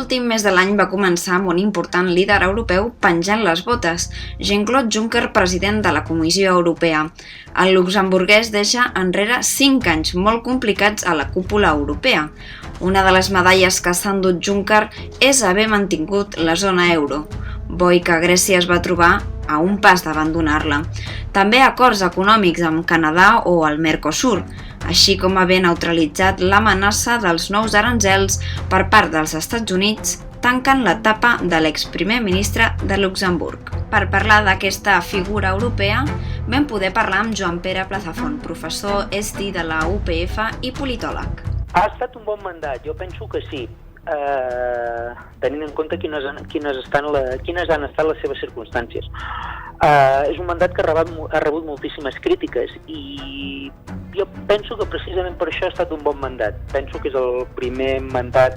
L'últim mes de l'any va començar amb un important líder europeu penjant les botes, Jean-Claude Juncker, president de la Comissió Europea. El luxemburguès deixa enrere 5 anys molt complicats a la cúpula europea. Una de les medalles que s'ha endut Juncker és haver mantingut la zona euro. Boi que Grècia es va trobar a un pas d'abandonar-la. També acords econòmics amb Canadà o el Mercosur, així com haver neutralitzat l'amenaça dels nous aranzels per part dels Estats Units, tanquen l'etapa de l'exprimer ministre de Luxemburg. Per parlar d'aquesta figura europea, vam poder parlar amb Joan Pere Plazafont, professor ESTI de la UPF i politòleg. Ha estat un bon mandat, jo penso que sí, tenint en compte quines han estat les seves circumstàncies. És un mandat que ha rebut moltíssimes crítiques i jo penso que precisament per això ha estat un bon mandat. Penso que és el primer mandat,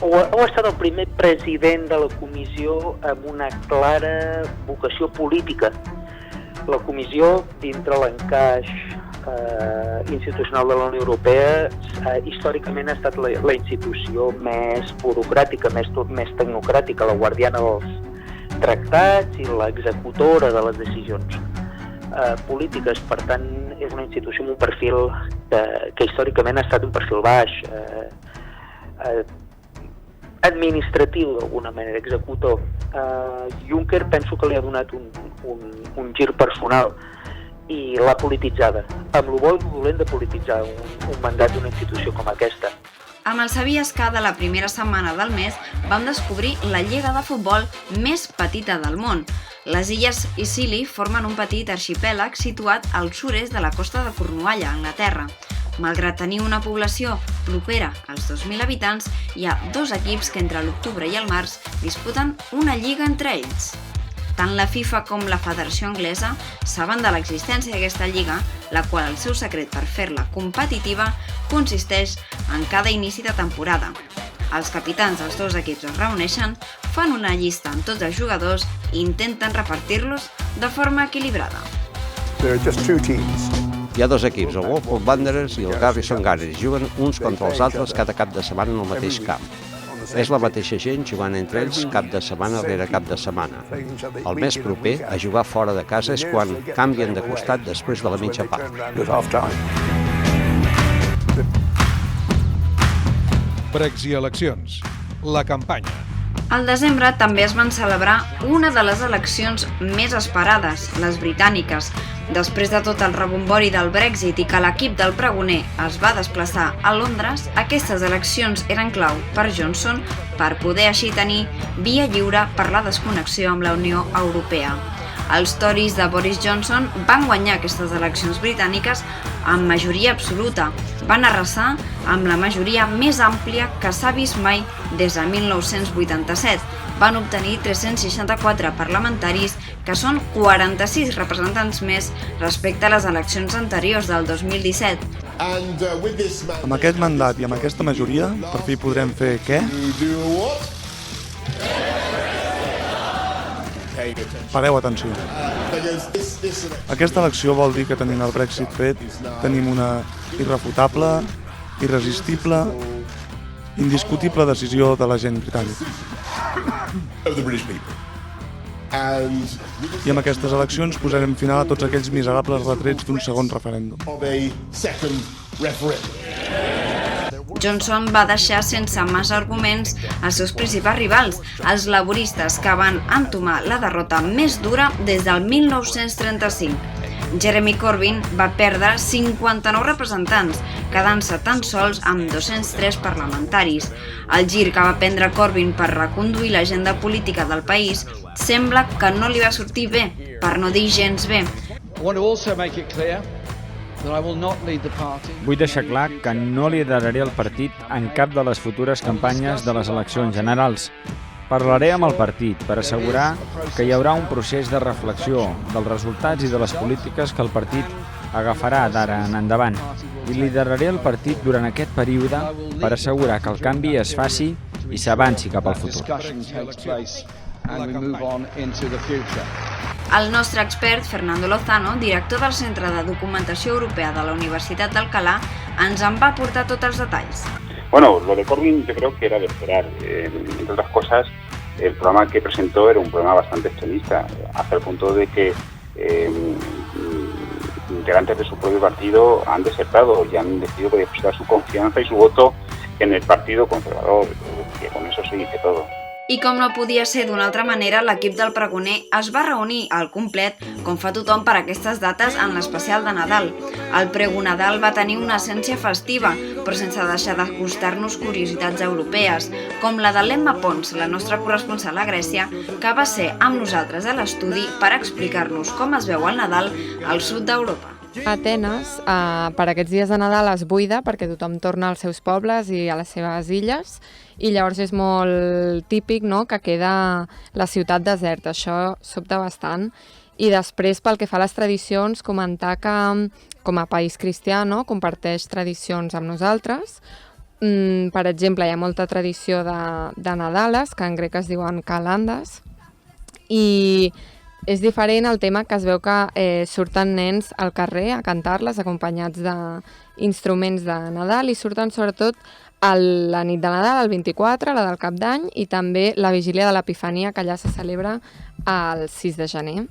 o ha estat el primer president de la comissió amb una clara vocació política. La comissió, dintre l'encaix institucional de la Unió Europea, històricament ha estat la institució més burocràtica, més tecnocràtica, la guardiana dels tractats i l'executora de les decisions polítiques. Per tant, és una institució amb un perfil que històricament ha estat un perfil baix, administratiu d'alguna manera, executor. Juncker penso que li ha donat un gir personal i l'ha polititzada, amb el bo i el dolent de polititzar un mandat d'una institució com aquesta. Amb el Sabies que de la primera setmana del mes vam descobrir la lliga de futbol més petita del món. Les illes Scilly formen un petit arxipèlag situat al sud-est de la costa de Cornualla, a Anglaterra. Malgrat tenir una població propera als 2.000 habitants, hi ha 2 equips que entre l'octubre i el març disputen una lliga entre ells. Tant la FIFA com la Federació Anglesa saben de l'existència d'aquesta lliga, la qual el seu secret per fer-la competitiva consisteix en cada inici de temporada. Els capitans dels 2 equips es reuneixen, fan una llista amb tots els jugadors i intenten repartir-los de forma equilibrada. Hi ha 2 equips, el Wolfsburg Wanderers i el Garrison Gunners. Juguen uns contra els altres cada cap de setmana en el mateix camp. És la mateixa gent jugant entre ells cap de setmana rere cap de setmana. El més proper a jugar fora de casa és quan canvien de costat després de la mitja part. Precs i eleccions. La campanya. Al desembre també es van celebrar una de les eleccions més esperades, les britàniques. Després de tot el rebombori del Brexit i que l'equip del pregoner es va desplaçar a Londres, aquestes eleccions eren clau per Johnson per poder així tenir via lliure per la desconnexió amb la Unió Europea. Els Tories de Boris Johnson van guanyar aquestes eleccions britàniques amb majoria absoluta. Van arrasar amb la majoria més àmplia que s'ha vist mai des de 1987. Van obtenir 364 parlamentaris, que són 46 representants més respecte a les eleccions anteriors del 2017. Amb aquest mandat i amb aquesta majoria, per fi podrem fer què? Pareu atenció. Aquesta elecció vol dir que tenint el Brexit fet, tenim una irrefutable, irresistible, indiscutible decisió de la gent britànica. I amb aquestes eleccions posarem final a tots aquells miserables retrets d'un segon referèndum. Johnson va deixar sense massa arguments els seus principals rivals, els laboristes, que van entomar la derrota més dura des del 1935. Jeremy Corbyn va perdre 59 representants, quedant-se tan sols amb 203 parlamentaris. El gir que va prendre Corbyn per reconduir l'agenda política del país sembla que no li va sortir bé, per no dir gens bé. Vull deixar clar que no lideraré el partit en cap de les futures campanyes de les eleccions generals. Parlaré amb el partit per assegurar que hi haurà un procés de reflexió dels resultats i de les polítiques que el partit agafarà d'ara en endavant. I lideraré el partit durant aquest període per assegurar que el canvi es faci i s'avanci cap al futur. El nostre expert, Fernando Lozano, director del Centre de Documentació Europea de la Universitat d'Alcalà, ens en va aportar tots els detalls. Bueno, lo de Corbyn yo creo que era de esperar. Entre otras cosas, el programa que presentó era un programa bastante extremista, hasta el punto de que integrantes de su propio partido han desertado y han decidido depositar su confianza y su voto en el Partido Conservador, que con eso se dice todo. I com no podia ser d'una altra manera, l'equip del pregoner es va reunir al complet, com fa tothom per aquestes dates en l'especial de Nadal. El pregonadal va tenir una essència festiva, però sense deixar de costar-nos curiositats europees, com la de l'Emma Pons, la nostra corresponsal a Grècia, que va ser amb nosaltres a l'estudi per explicar-nos com es veu el Nadal al sud d'Europa. Atenes, per aquests dies de Nadal es buida perquè tothom torna als seus pobles i a les seves illes i llavors és molt típic, no?, que queda la ciutat deserta. Això sobta bastant. I després, pel que fa a les tradicions, comentar que com a país cristià, no?, comparteix tradicions amb nosaltres. Per exemple, hi ha molta tradició de Nadales, que en grec es diuen calandes, i és diferent el tema que es veu que surten nens al carrer a cantar-les acompanyats d'instruments de Nadal i surten sobretot la nit de Nadal, el 24, la del Cap d'Any i també la vigília de l'Epifania que allà se celebra el 6 de gener.